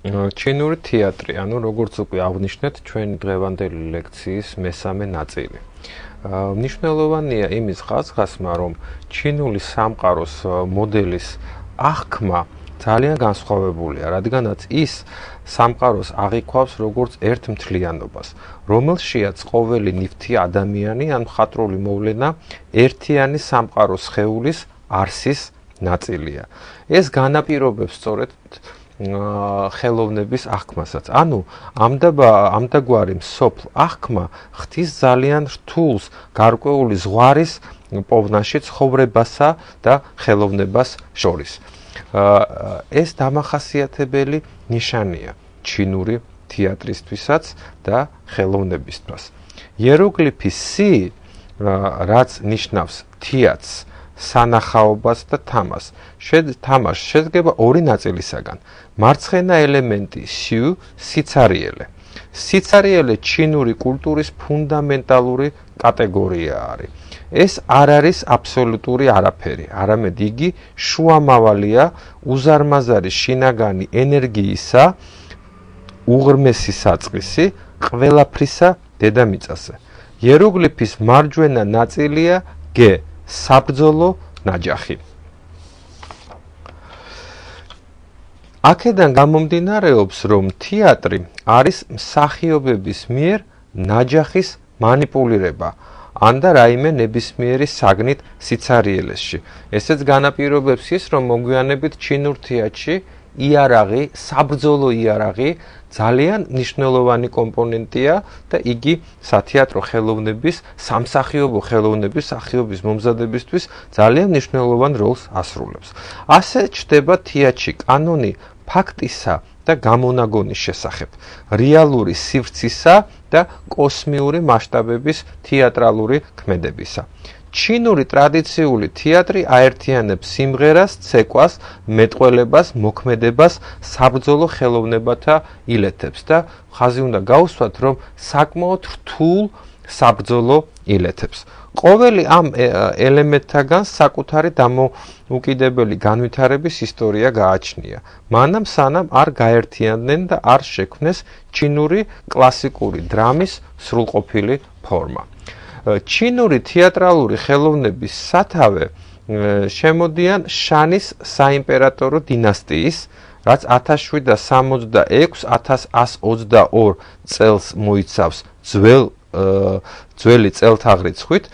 ჩინური თეატრი, ანუ როგორც უკვე აღვნიშნეთ, ჩვენი დღევანდელი ლექციის მესამე ნაწილი. მნიშვნელოვანია იმის ხაზგასმა, რომ ჩინური სამყაროს მოდელის აღქმა ძალიან განსხვავებულია, რადგანაც ის სამყაროს აღიქვავს როგორც ერთ მთლიანობას, რომელშიაც ყოველი ნივთი ადამიანი ან მხატვრული მოვლენა ერთიანი სამყაროს სხეულის არსის ნაწილია. ეს განაპირობებს სწორედ ხელოვნების აღქმასაც. ანუ ამდაგვარი მსოფლ აღქმა ხდის ძალიან რთულს გარკვეული ზღვარის პოვნაში ცხოვრებასა და ხელოვნებას შორის. ეს დამახასიათებელი ნიშანია ჩინური თეატრისთვისაც და ხელოვნებისთვის. იეროგლიფი C, რაც ნიშნავს თეატრს, სანახაობას და თამას. თამაშს შედგება ორი ნაწილისაგან. მარცხენა ელემენტი სიუ, სიცარიელე. სიცარიელე ჩინური კულტურის ფუნდამენტალური კატეგორია არის. ეს არ არის აბსოლუტური არაფერი, არამედ იგი შუამავალია უზარმაზარი შინაგანი ენერგიისა, უღრმესი საწყისი, ყველაფრისა დედამიწაზე. იეროგლიფის მარჯვენა ნაწილია G, საბრძოლო ნაჯახი. აქედან გამომდინარეობს, რომ თეატრი არის მსახიობების მიერ ნაჯახის მანიპულირება, ან და რაიმე ნებისმიერი საგნით სიცარიელესში. ესეც განაპირობებს ის, რომ მოგვიანებით ჩინურ თეატრში იარაღი, საბრძოლო იარაღი ძალიან მნიშვნელოვანი კომპონენტია და იგი სათეატრო ხელოვნების, სამსახიობო ხელოვნების, სახიობის მომზადებისთვის ძალიან მნიშვნელოვან როლს ასრულებს. ასე ჩნდება თეატრში კანონი ფაქტისა და გამონაგონის შესახებ, რეალური სივრცისა და კოსმიური მასშტაბების თეატრალური ქმედებისა. ჩინური ტრადიციული თეატრი აერთიანებს სიმღერას, ცეკვას, მეტყველებას, მოქმედებას, საბრძოლო ხელოვნებათა ილეთებს და ხაზი უნდა გაუსვათ, რომ საკმაოდ რთულ საბრძოლო ილეთებს. ყოველი ამ ელემენტთაგან საკუთარი დამოუკიდებელი განვითარების ისტორია გააჩნია. მანამ სანამ არ გაერთიანდნენ და არ შექმნეს ჩინური კლასიკური დრამის სრულყოფილი ფორმა. ჩინური თეატრალური ხელოვნების სათავე შემოდიან შანის საიმპერატორო დინასტიის, რაც 1766-1122 წელს მოიცავს ძველი წელთაღრიცხვით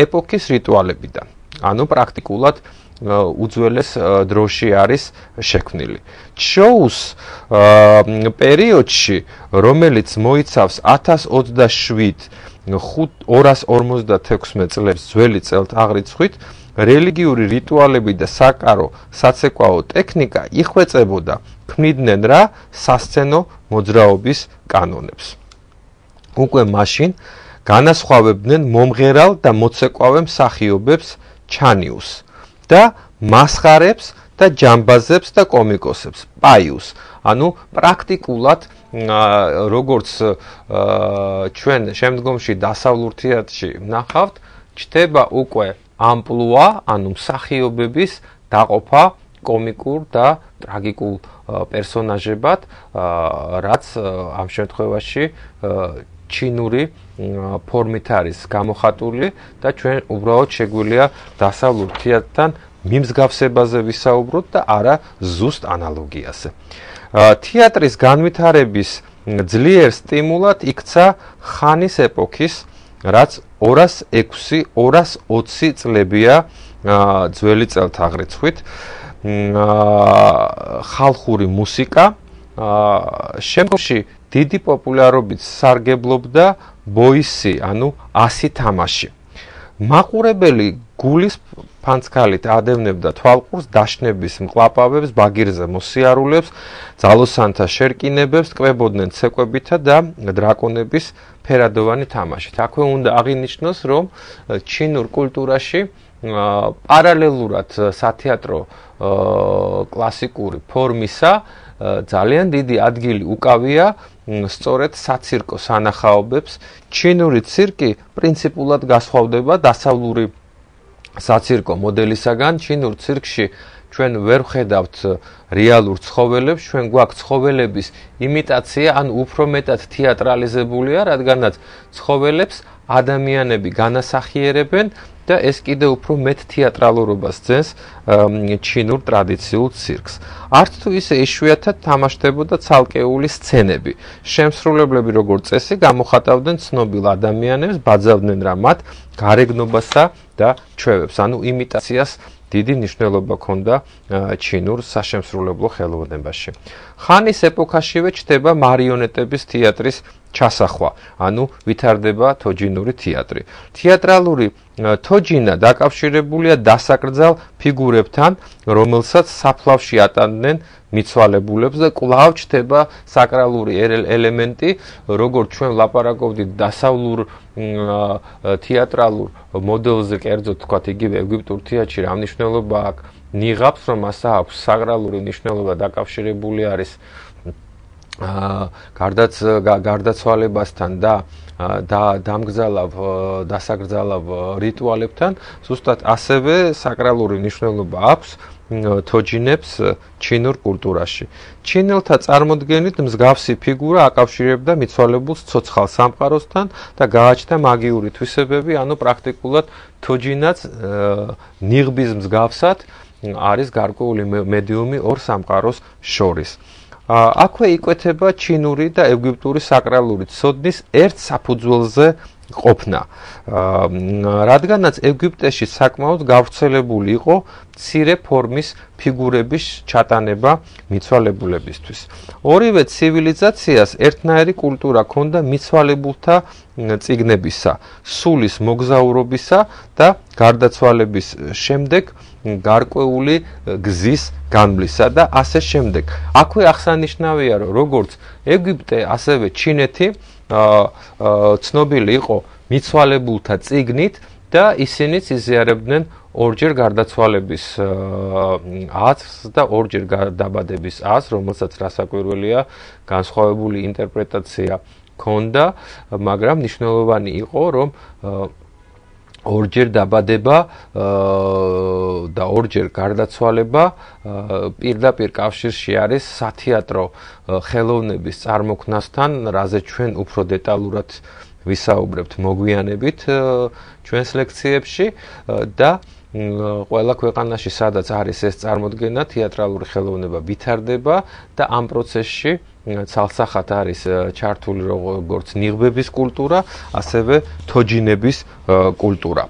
ეპოქის რიტუალებიდან. ანუ პრაქტიკულად უძველეს დროში არის შექმნილი. ჩოუს პერიოდში, რომელიც მოიცავს 1027-256 წლებს ძველი წელთაღრიცხვით, რელიგიური რიტუალები და საცეკვაო ტექნიკა იხვეწებოდა, ქმნიდნენ რა სასცენო მოძრაობის კანონებს. უკვე მაშინ განასხვავებდნენ მომღერალ და მოცეკვავე მსახიობებს ჩანიუს და მასხარებს და ჯამბაზებს და კომიკოსებს პაიუს. ანუ პრაქტიკულად როგორც ჩვენ შემდგომში დასავლურ თეატრში ვნახავთ, ჩნდება უკვე ამპლუა, ანუ მსახიობების დაყოფა კომიკურ და ტრაგიკულ პერსონაჟებად, რაც ამ შემთხვევაში ჩინური ფორმით არის გამოხატული და ჩვენ უბრალოდ შეგვიძლია დასავლურ თეატრთან მიმსგავსებაზე ვისაუბროთ და არა ზუსტ ანალოგიაზე. თეატრის განვითარების ძლიერ სტიმულად იქცა ხანის ეპოქის, რაც 206-220 წლებია ძველი წელთაღრიცხვით, ხალხური მუსიკა, შემდგომში დიდი პოპულარობით სარგებლობდა ბოისი, ანუ ასი თამაში. მაყურებელი გულის ფანცქალით ადევნებდა თვალყურს, დაშნების მკლაპავებს, ბაგირზე მოსიარულებს, ძალოსანთა შერკინებებს, ტყვებოდნენ ცეკვებითა და დრაკონების ფერადოვანი თამაშით. აქვე უნდა აღინიშნოს, რომ ჩინურ კულტურაში პარალელურად სათეატრო კლასიკური ფორმისა ძალიან დიდი ადგილი უკავია სწორედ საცირკო სანახაობებს. ჩინური ცირკი პრინციპულად განსხვავდება დასავლური საცირკო მოდელისაგან. ჩინურ ცირკში ჩვენ ვერ ვხედავთ რეალურ ცხოველებს, ჩვენ გვაქვს ცხოველების იმიტაცია, ან უფრო მეტად თეატრალიზებულია, რადგანაც ცხოველებს ადამიანები განასახიერებენ და ეს კიდევ უფრო მეტ თეატრალურობას ძენს ჩინურ ტრადიციულ ცირკს. არც თუ ისე იშვიათად თამაშდებოდა ცალკეული სცენები. შემსრულებლები როგორც წესი გამოხატავდნენ ცნობილ ადამიანებს, ბაძავდნენ რა მათ გარეგნობასა და ჩვევებს, ანუ იმიტაციას დიდი მნიშვნელობა ჰქონდა ჩინურ საშემსრულებლო ხელოვნებაში. ხანის ეპოქაშივე ჩნდება მარიონეტების თეატრის ჩასახვა, ანუ ვითარდება თოჯინური თეატრი. თეატრალური თოჯინა დაკავშირებულია დასაკრძალ ფიგურებთან, რომელსაც საფლავში ატანდნენ მიცვალებულებს და კვლავ ჩნდება საკრალური ელემენტი, როგორც ჩვენ ვლაპარაკობდით დასავლურ თეატრალურ მოდელზე, კერძოდ თქვათ იგივე ეგვიპტურ თეატრში რა მნიშვნელობა აქვს, ნიღაბს, რომ მასა აქვს საკრალური მნიშვნელობა, დაკავშირებული არის გარდაცვალებასთან და დასაკრძალავ რიტუალებთან, ზუსტად ასევე საკრალური მნიშვნელობა აქვს თოჯინებს ჩინურ კულტურაში. ჩინელთა წარმოდგენით მსგავსი ფიგურა აკავშირებდა მიცვალებულს ცოცხალ სამყაროსთან და გააჩნდა მაგიური თვისებები, ანუ პრაქტიკულად თოჯინაც ნიღბის მსგავსად არის გარკვეული მედიუმი ორ სამყაროს შორის. აქვე იკვეთება ჩინური და ეგვიპტური საკრალური ცოდნის ერთ საფუძველზე ყოფნა. რადგანაც ეგვიპტეში საკმაოდ გავრცელებული იყო მცირე ფორმის ფიგურების ჩატანება მიცვალებულებისთვის. ორივე ცივილიზაციას ერთნაირი კულტურა ჰქონდა მიცვალებულთა წიგნებისა, სულის მოგზაურობისა და გარდაცვალების შემდეგ გარკვეული გზის განვლისა და ასე შემდეგ. აქვე აღსანიშნავია, რომ როგორც ეგვიპტე, ასევე ჩინეთი ცნობილი იყო მიცვალებულთა წიგნით და ისინიც იზიარებდნენ ორჯერ გარდაცვალების აზრს და ორჯერ დაბადების აზრს, რომელსაც რასაკვირველია განსხვავებული ინტერპრეტაცია ჰქონდა, მაგრამ მნიშვნელოვანი იყო, რომ ორჯერ დაბადება და ორჯერ გარდაცვალება პირდაპირ კავშირში არის სათეატრო ხელოვნების წარმოქმნასთან, რაზე ჩვენ უფრო დეტალურად ვისაუბრებთ მოგვიანებით ჩვენს ლექციებში და ყველა ქვეყანაში, სადაც არის ეს წარმოდგენა, თეატრალური ხელოვნება ვითარდება და ამ პროცესში ცალსახად არის ჩართული როგორც ნიღბების კულტურა, ასევე თოჯინების კულტურა.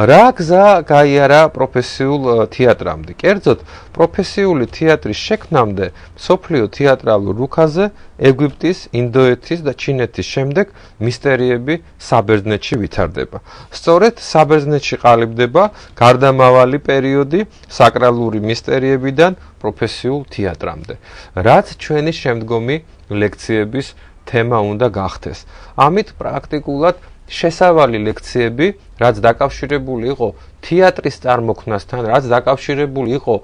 რა გზა გაიარა პროფესიულ თეატრამდე? კერძოდ, პროფესიული თეატრის შექმნამდე მსოფლიო თეატრალურ რუქაზე ეგვიპტის, ინდოეთის და ჩინეთის შემდეგ მისტერიები საბერძნეთში ვითარდება. სწორედ საბერძნეთში ყალიბდება გარდამავალი პერიოდი საკრალური მისტერიებიდან პროფესიულ თეატრამდე, რაც ჩვენი შემდგომი ლექციების თემა უნდა გახდეს. ამით პრაქტიკულად შესავალი ლექციები, რაც დაკავშირებული იყო თეატრის წარმოქმნასთან, რაც დაკავშირებული იყო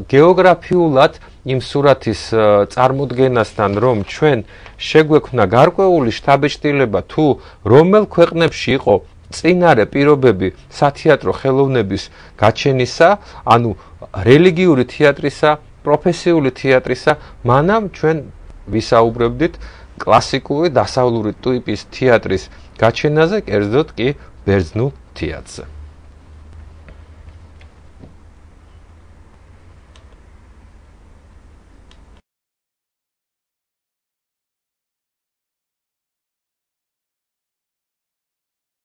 გეოგრაფიულად იმ სურათის წარმოდგენასთან, რომ ჩვენ შეგვექმნა გარკვეული შთაბეჭდილება თუ რომელ ქვეყნებში იყო წინარე პირობები სათეატრო ხელოვნების გაჩენისა, ანუ რელიგიური თეატრისა, პროფესიული თეატრისა, მანამ ჩვენ ვისაუბრებდით კლასიკური დასავლური ტიპის თეატრის გაჩენაზე, კერძოდ კი ბერძნულ თეატრზე.